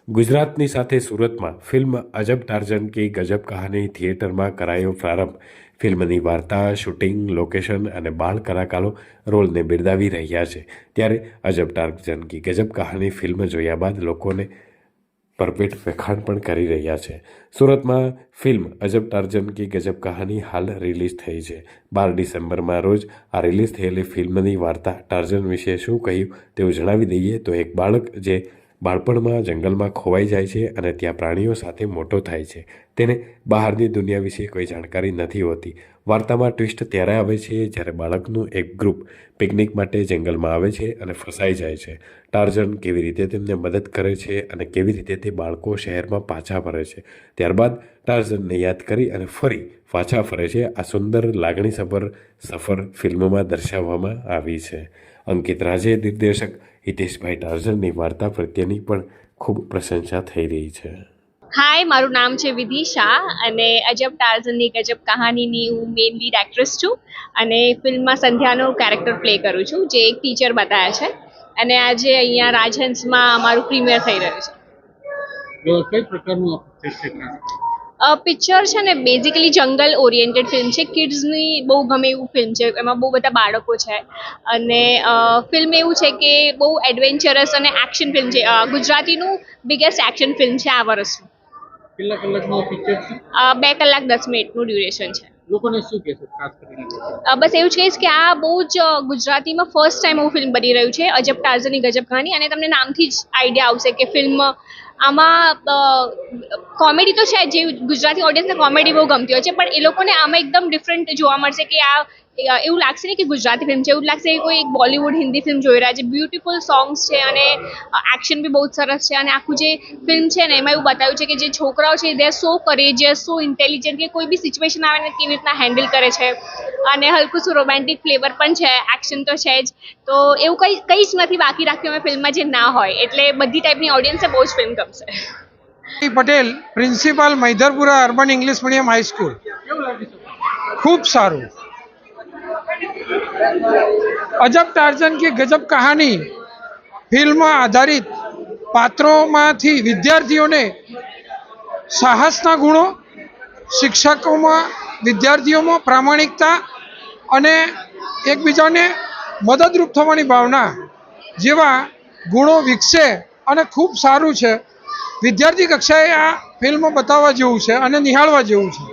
ગુજરાતની સાથે સુરતમાં ફિલ્મ અજબ ટાર્ઝન કી ગજબ કહાની થિયેટરમાં કરાયો પ્રારંભ। ફિલ્મની વાર્તા, શૂટિંગ, લોકેશન અને બાળ કલાકારો રોલને બિરદાવી રહ્યા છે। ત્યારે અજબ ટાર્ઝન કી ગજબ કહાની ફિલ્મ જોયા બાદ લોકોને પરપેટ વખાણ પણ કરી રહ્યા છે। સુરતમાં ફિલ્મ અજબ ટાર્ઝન કી ગજબ કહાની હાલ રિલીઝ થઈ છે। 12 ડિસેમ્બરમાં રોજ આ રિલીઝ થયેલી ફિલ્મની વાર્તા ટાર્ઝન વિશે શું કહ્યું તેવું જણાવી દઈએ તો એક બાળક જે બાળપણમાં જંગલમાં ખોવાઈ જાય છે અને ત્યાં પ્રાણીઓ સાથે મોટો થાય છે। તેને બહારની દુનિયા વિશે કોઈ જાણકારી નથી હોતી। વાર્તામાં ટ્વિસ્ટ ત્યારે આવે છે જ્યારે બાળકનું એક ગ્રુપ પિકનિક માટે જંગલમાં આવે છે અને ફસાઈ જાય છે। ટાર્ઝન કેવી રીતે તેમને મદદ કરે છે અને કેવી રીતે તે બાળકો શહેરમાં પાછા ફરે છે। ત્યારબાદ ટાર્ઝનને યાદ કરી અને ફરી પાછા ફરે છે। આ સુંદર લાગણીસભર સફર ફિલ્મમાં દર્શાવવામાં આવી છે। અંકિત રાજે દિગ્દર્શક હિતેશભાઈ ટાર્ઝનની વાર્તા પ્રત્યેની પણ ખૂબ પ્રશંસા થઈ રહી છે। હાય, મારું નામ છે વિધિ શાહ અને અજબ ટાર્ઝનની ગજબ કહાનીની હું મેઇન લીડ એક્ટ્રેસ છું અને ફિલ્મમાં સંધ્યાનો કેરેક્ટર પ્લે કરું છું, જે એક ટીચર બતાવ્યા છે અને આજે અહીંયા રાજહંસમાં અમારું પ્રીમિયર થઈ રહ્યું છે। કઈ પ્રકારનું પિક્ચર છે ને બેઝિકલી જંગલ ઓરિએન્ટેડ ફિલ્મ છે। કિડ્સની બહુ ગમે એવું ફિલ્મ છે। એમાં બહુ બધા બાળકો છે અને ફિલ્મ એવું છે કે બહુ એડવેન્ચરસ અને એક્શન ફિલ્મ છે। ગુજરાતીનું બિગેસ્ટ એક્શન ફિલ્મ છે આ વર્ષનું। કેટલા કલાકનું પિક્ચર છે? 2 કલાક 10 મિનિટનું ડ્યુરેશન છે। લોકોને શું કહેશો ખાસ કરીને? બસ એવું જ કહીશ કે આ બહુ જ ગુજરાતીમાં ફર્સ્ટ ટાઈમ એવું ફિલ્મ બની રહ્યું છે, અજબ ટાર્ઝનની ગજબ કહાની। અને તમને નામથી જ આઈડિયા આવશે કે ફિલ્મ આમાં કોમેડી તો છે, જે ગુજરાતી ઓડિયન્સને કોમેડી બહુ ગમતી હોય છે, પણ એ લોકોને આમાં એકદમ ડિફરન્ટ જોવા મળશે કે આ એવું લાગશે ને કે ગુજરાતી ફિલ્મ છે, એવું લાગશે કે કોઈ એક બોલિવૂડ હિન્દી ફિલ્મ જોઈ રહ્યા છે। બ્યુટીફુલ સોંગ્સ છે અને એક્શન બી બહુ જ સરસ છે અને આખું જે ફિલ્મ છે ને એમાં એવું બતાવ્યું છે કે જે છોકરાઓ છે they are so કરેજિયસ, so intelligent કે કોઈ બી સિચ્યુએશન આવે ને કેવી રીતના હેન્ડલ કરે છે અને હલકું શું રોમેન્ટિક ફ્લેવર પણ છે, એક્શન તો છે જ। તો એવું કંઈ જ નથી બાકી રાખ્યું અમે ફિલ્મમાં જે ના હોય, એટલે બધી ટાઈપની ઓડિયન્સને બહુ જ ફિલ્મ ગમશે। Patel, principal, Maidharpura urban English medium high school. ખૂબ સારું। અજબ ટાર્ઝન की गजब कहानी ફિલ્મ આધારિત પાત્રોમાંથી વિદ્યાર્થીઓને સાહસના ગુણો, શિક્ષકોમાં વિદ્યાર્થીઓમાં પ્રામાણિકતા અને એકબીજાને મદદરૂપ થવાની ભાવના જેવા ગુણો વિકસે અને ખૂબ સારું છે। વિદ્યાર્થી કક્ષાએ આ ફિલ્મ બતાવવા જેવું છે અને નિહાળવા જેવું છે।